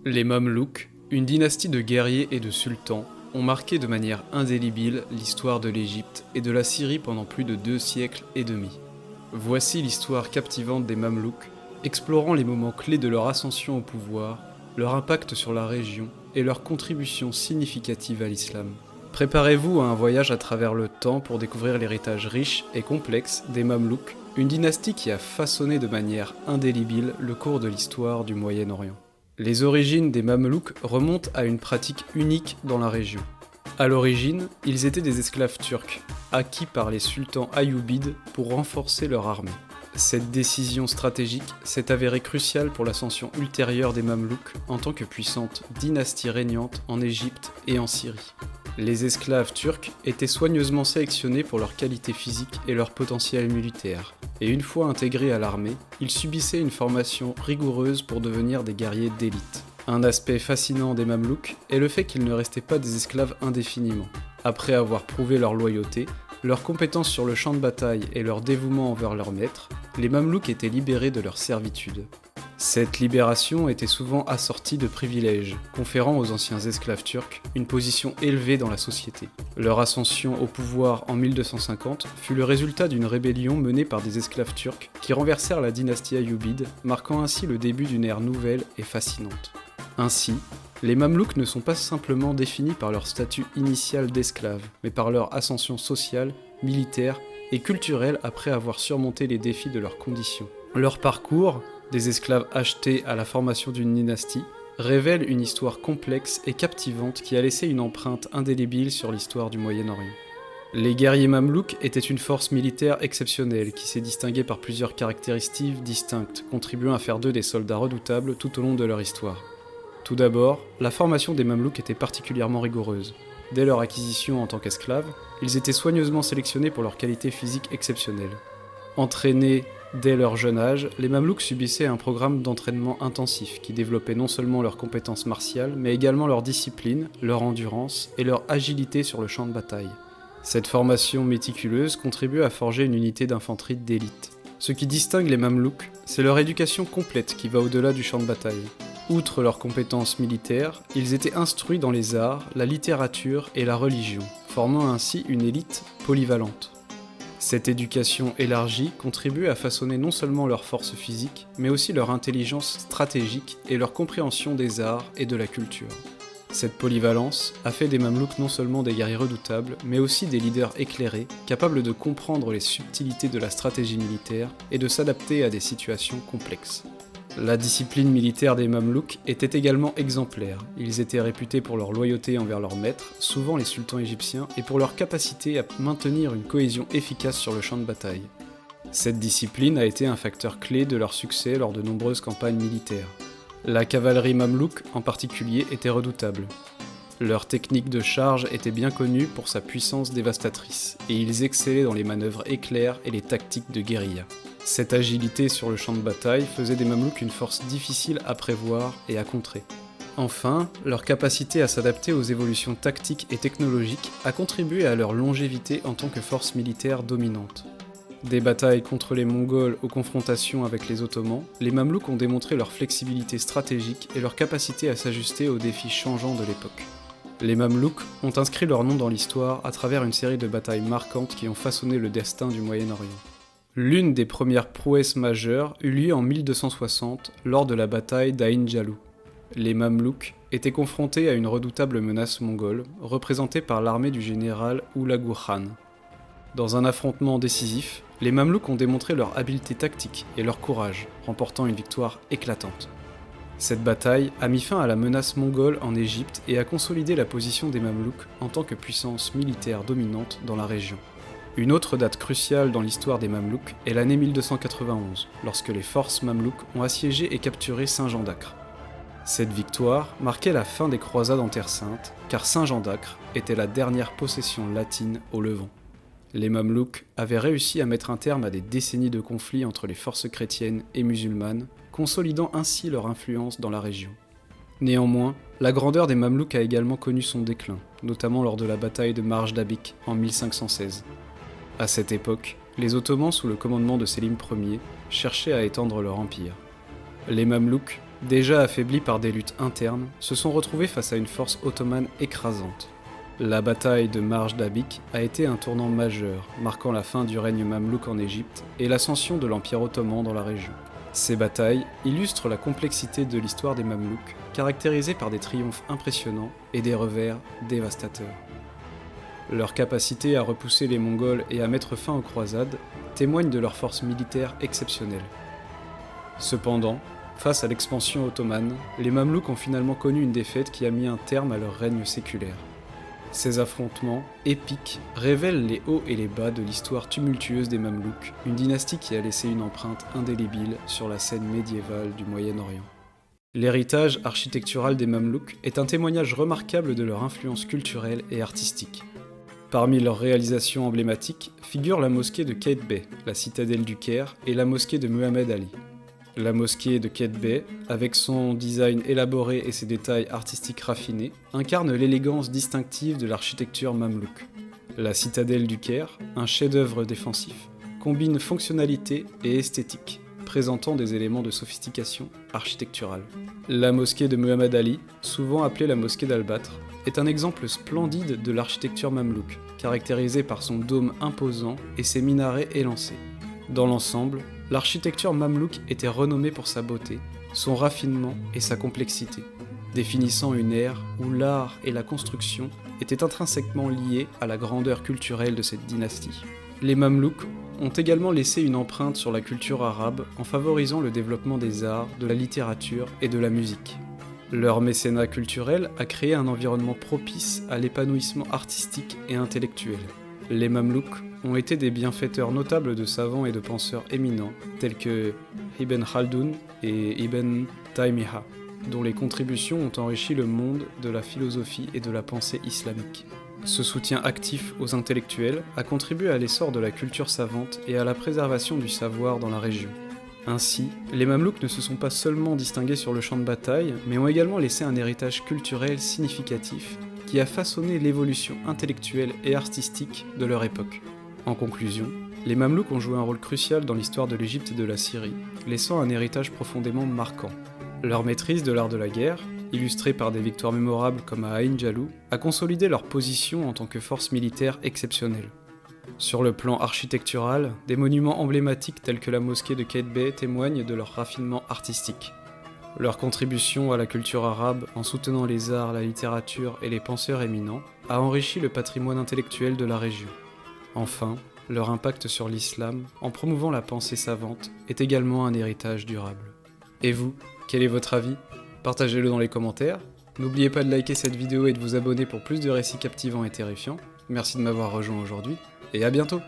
Les Mamelouks, une dynastie de guerriers et de sultans, ont marqué de manière indélébile l'histoire de l'Égypte et de la Syrie pendant plus de 2 siècles et demi. Voici l'histoire captivante des Mamelouks, explorant les moments clés de leur ascension au pouvoir, leur impact sur la région et leur contribution significative à l'islam. Préparez-vous à un voyage à travers le temps pour découvrir l'héritage riche et complexe des Mamelouks, une dynastie qui a façonné de manière indélébile le cours de l'histoire du Moyen-Orient. Les origines des Mamelouks remontent à une pratique unique dans la région. À l'origine, ils étaient des esclaves turcs, acquis par les sultans ayyoubides pour renforcer leur armée. Cette décision stratégique s'est avérée cruciale pour l'ascension ultérieure des Mamelouks en tant que puissante dynastie régnante en Égypte et en Syrie. Les esclaves turcs étaient soigneusement sélectionnés pour leur qualité physique et leur potentiel militaire, et une fois intégrés à l'armée, ils subissaient une formation rigoureuse pour devenir des guerriers d'élite. Un aspect fascinant des Mamelouks est le fait qu'ils ne restaient pas des esclaves indéfiniment. Après avoir prouvé leur loyauté, leur compétence sur le champ de bataille et leur dévouement envers leur maître, les Mamelouks étaient libérés de leur servitude. Cette libération était souvent assortie de privilèges, conférant aux anciens esclaves turcs une position élevée dans la société. Leur ascension au pouvoir en 1250 fut le résultat d'une rébellion menée par des esclaves turcs qui renversèrent la dynastie ayyubide, marquant ainsi le début d'une ère nouvelle et fascinante. Ainsi, les Mamelouks ne sont pas simplement définis par leur statut initial d'esclaves, mais par leur ascension sociale, militaire et culturelle après avoir surmonté les défis de leurs conditions. Leur parcours, des esclaves achetés à la formation d'une dynastie, révèle une histoire complexe et captivante qui a laissé une empreinte indélébile sur l'histoire du Moyen-Orient. Les guerriers mamelouks étaient une force militaire exceptionnelle qui s'est distinguée par plusieurs caractéristiques distinctes, contribuant à faire d'eux des soldats redoutables tout au long de leur histoire. Tout d'abord, la formation des Mamelouks était particulièrement rigoureuse. Dès leur acquisition en tant qu'esclaves, ils étaient soigneusement sélectionnés pour leurs qualités physiques exceptionnelles. Entraînés dès leur jeune âge, les Mamelouks subissaient un programme d'entraînement intensif qui développait non seulement leurs compétences martiales, mais également leur discipline, leur endurance et leur agilité sur le champ de bataille. Cette formation méticuleuse contribue à forger une unité d'infanterie d'élite. Ce qui distingue les Mamelouks, c'est leur éducation complète qui va au-delà du champ de bataille. Outre leurs compétences militaires, ils étaient instruits dans les arts, la littérature et la religion, formant ainsi une élite polyvalente. Cette éducation élargie contribue à façonner non seulement leur force physique, mais aussi leur intelligence stratégique et leur compréhension des arts et de la culture. Cette polyvalence a fait des Mamelouks non seulement des guerriers redoutables, mais aussi des leaders éclairés, capables de comprendre les subtilités de la stratégie militaire et de s'adapter à des situations complexes. La discipline militaire des Mamelouks était également exemplaire. Ils étaient réputés pour leur loyauté envers leurs maîtres, souvent les sultans égyptiens, et pour leur capacité à maintenir une cohésion efficace sur le champ de bataille. Cette discipline a été un facteur clé de leur succès lors de nombreuses campagnes militaires. La cavalerie mamelouk en particulier était redoutable. Leur technique de charge était bien connue pour sa puissance dévastatrice, et ils excellaient dans les manœuvres éclairs et les tactiques de guérilla. Cette agilité sur le champ de bataille faisait des Mamelouks une force difficile à prévoir et à contrer. Enfin, leur capacité à s'adapter aux évolutions tactiques et technologiques a contribué à leur longévité en tant que force militaire dominante. Des batailles contre les Mongols aux confrontations avec les Ottomans, les Mamelouks ont démontré leur flexibilité stratégique et leur capacité à s'ajuster aux défis changeants de l'époque. Les Mamelouks ont inscrit leur nom dans l'histoire à travers une série de batailles marquantes qui ont façonné le destin du Moyen-Orient. L'une des premières prouesses majeures eut lieu en 1260 lors de la bataille d'Aïn Jaloup. Les Mamelouks étaient confrontés à une redoutable menace mongole, représentée par l'armée du général Hulagu Khan. Dans un affrontement décisif, les Mamelouks ont démontré leur habileté tactique et leur courage, remportant une victoire éclatante. Cette bataille a mis fin à la menace mongole en Égypte et a consolidé la position des Mamelouks en tant que puissance militaire dominante dans la région. Une autre date cruciale dans l'histoire des Mamelouks est l'année 1291, lorsque les forces mamelouks ont assiégé et capturé Saint-Jean d'Acre. Cette victoire marquait la fin des croisades en Terre Sainte, car Saint-Jean d'Acre était la dernière possession latine au Levant. Les Mamelouks avaient réussi à mettre un terme à des décennies de conflits entre les forces chrétiennes et musulmanes, consolidant ainsi leur influence dans la région. Néanmoins, la grandeur des Mamelouks a également connu son déclin, notamment lors de la bataille de Marj Dabik en 1516. À cette époque, les Ottomans sous le commandement de Sélim Ier cherchaient à étendre leur empire. Les Mamelouks Déjà affaiblis par des luttes internes, se sont retrouvés face à une force ottomane écrasante. La bataille de Marj Dabik a été un tournant majeur, marquant la fin du règne mamelouk en Égypte et l'ascension de l'Empire ottoman dans la région. Ces batailles illustrent la complexité de l'histoire des Mamelouks, caractérisée par des triomphes impressionnants et des revers dévastateurs. Leur capacité à repousser les Mongols et à mettre fin aux croisades témoigne de leur force militaire exceptionnelle. Cependant, face à l'expansion ottomane, les Mamelouks ont finalement connu une défaite qui a mis un terme à leur règne séculaire. Ces affrontements, épiques, révèlent les hauts et les bas de l'histoire tumultueuse des Mamelouks, une dynastie qui a laissé une empreinte indélébile sur la scène médiévale du Moyen-Orient. L'héritage architectural des Mamelouks est un témoignage remarquable de leur influence culturelle et artistique. Parmi leurs réalisations emblématiques figurent la mosquée de Qaitbay, la citadelle du Caire, et la mosquée de Muhammad Ali. La mosquée de Qaitbay, avec son design élaboré et ses détails artistiques raffinés, incarne l'élégance distinctive de l'architecture mamelouk. La citadelle du Caire, un chef-d'œuvre défensif, combine fonctionnalité et esthétique, présentant des éléments de sophistication architecturale. La mosquée de Muhammad Ali, souvent appelée la mosquée d'Al-Batr, est un exemple splendide de l'architecture mamelouk, caractérisée par son dôme imposant et ses minarets élancés. Dans l'ensemble, l'architecture mamelouk était renommée pour sa beauté, son raffinement et sa complexité, définissant une ère où l'art et la construction étaient intrinsèquement liés à la grandeur culturelle de cette dynastie. Les Mamelouks ont également laissé une empreinte sur la culture arabe en favorisant le développement des arts, de la littérature et de la musique. Leur mécénat culturel a créé un environnement propice à l'épanouissement artistique et intellectuel. Les Mamelouks ont été des bienfaiteurs notables de savants et de penseurs éminents, tels que Ibn Khaldoun et Ibn Taymiyyah, dont les contributions ont enrichi le monde de la philosophie et de la pensée islamique. Ce soutien actif aux intellectuels a contribué à l'essor de la culture savante et à la préservation du savoir dans la région. Ainsi, les Mamelouks ne se sont pas seulement distingués sur le champ de bataille, mais ont également laissé un héritage culturel significatif qui a façonné l'évolution intellectuelle et artistique de leur époque. En conclusion, les Mamelouks ont joué un rôle crucial dans l'histoire de l'Égypte et de la Syrie, laissant un héritage profondément marquant. Leur maîtrise de l'art de la guerre, illustrée par des victoires mémorables comme à Aïn Jaloup, a consolidé leur position en tant que force militaire exceptionnelle. Sur le plan architectural, des monuments emblématiques tels que la mosquée de Qaitbay témoignent de leur raffinement artistique. Leur contribution à la culture arabe, en soutenant les arts, la littérature et les penseurs éminents, a enrichi le patrimoine intellectuel de la région. Enfin, leur impact sur l'islam, en promouvant la pensée savante, est également un héritage durable. Et vous, quel est votre avis ? Partagez-le dans les commentaires. N'oubliez pas de liker cette vidéo et de vous abonner pour plus de récits captivants et terrifiants. Merci de m'avoir rejoint aujourd'hui, et à bientôt!